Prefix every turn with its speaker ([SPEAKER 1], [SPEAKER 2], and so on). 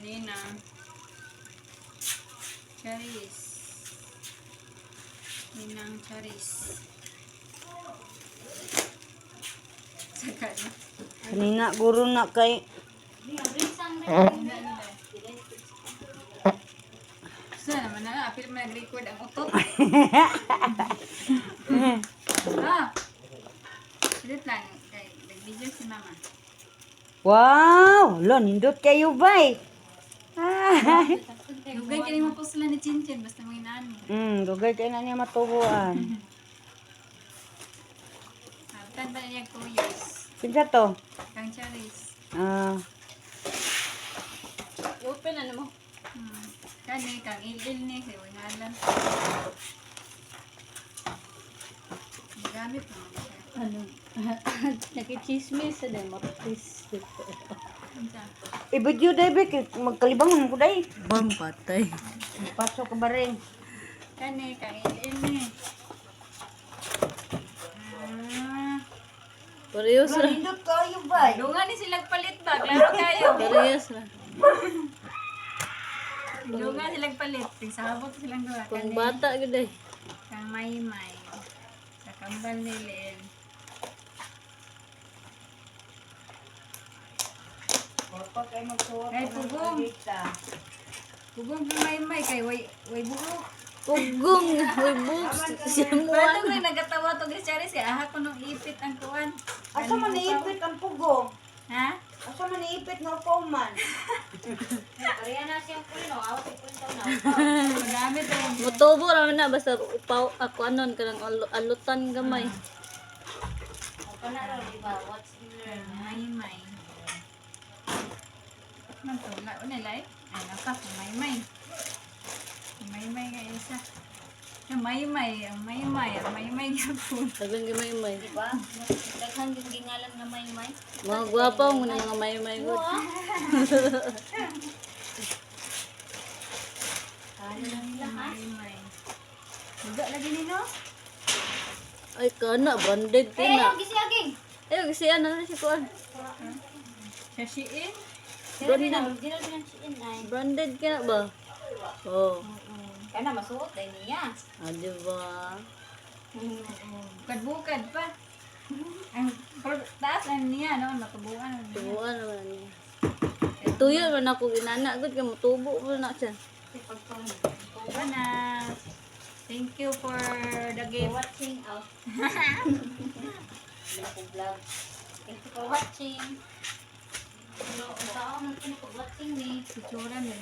[SPEAKER 1] Ninang. Charis. Ninang Charis. Saka na.
[SPEAKER 2] Kanina guro na kay
[SPEAKER 1] Saan naman na? Apil mo nag-record ang utot. Ulit lang. Nag-video si mama.
[SPEAKER 2] wow, lo nindot kayo bay.
[SPEAKER 1] Hugay ka mo po sila ni Chinchin. Basta mo inaan mo.
[SPEAKER 2] Dugay kay na niya matubuan.
[SPEAKER 1] Habtan ba na niya 2 years?
[SPEAKER 2] Kinsa to?
[SPEAKER 1] Kang Charis.
[SPEAKER 3] Open ano mo?
[SPEAKER 1] Kani, kang il-il ni. Kaya wala ngalan. Magamit mo.
[SPEAKER 3] Ano? Nakichismis sa dahil mapatis.
[SPEAKER 2] Ibidyo day be kay magkalibangan ko day.
[SPEAKER 3] Bang patay.
[SPEAKER 2] Pasok ka baring.
[SPEAKER 1] Kani, kang il-il ni.
[SPEAKER 3] Parehas
[SPEAKER 2] Lo
[SPEAKER 3] ra.
[SPEAKER 2] nindot kayo bay.
[SPEAKER 1] Dungan ni silang palit ba? Klaro kayo.
[SPEAKER 3] Parehas ra.
[SPEAKER 1] Dungan silang palit. Sabot silang gawa.
[SPEAKER 3] Pang bata gud ay.
[SPEAKER 1] Kang Maymay. Sa kambal ni Lil.
[SPEAKER 2] Papa kay magsuot.
[SPEAKER 1] Ay, pugong. Pugong kang Maymay. Kay way buhok.
[SPEAKER 3] Pugong. Uy, books. Siya mo.
[SPEAKER 1] Paano nga nagatawa to guys, Charis? Aha ko nung ipit ang kuwan.
[SPEAKER 2] Asa man niipit ang pugong?
[SPEAKER 1] Ha?
[SPEAKER 2] Asa man niipit nga pauman?
[SPEAKER 1] Magamit ang
[SPEAKER 3] Motobo ra na basta upaw ako anon kanang alutan gamay.
[SPEAKER 1] Maymay. Nagtula ko nila eh. Ay, napak, Maymay. Maymay nga isa. Ang Maymay, ang Maymay, ang Maymay nga po.
[SPEAKER 3] Sabi nga may.
[SPEAKER 4] Diba? Daghang yung gingalan na may-may.
[SPEAKER 3] Mga gwapo mo na mga may gud.
[SPEAKER 4] Ano lang nila ha?
[SPEAKER 1] Maymay. Huga lagi nino?
[SPEAKER 3] Ay kana banded
[SPEAKER 4] Eh,
[SPEAKER 3] na.
[SPEAKER 4] ang gisiaging.
[SPEAKER 3] Ay kasi ano na si kuan.
[SPEAKER 1] Sasiin?
[SPEAKER 4] Sila din ang original din ang chiin ay.
[SPEAKER 3] Branded ka na ba? Oh.
[SPEAKER 4] Kana masuot ay niya.
[SPEAKER 3] Ah, di ba?
[SPEAKER 1] Bukad-bukad pa. Ang taas lang niya, no? Matubuan.
[SPEAKER 3] Tubuan naman niya. Tuyo man ako ginana gud kay motubo mo na siya.
[SPEAKER 1] Tubuan na. Thank you for the gift.
[SPEAKER 4] Watching out. Vlog. Thank you for watching. Ano, saan ang watching ni?
[SPEAKER 1] Picturean din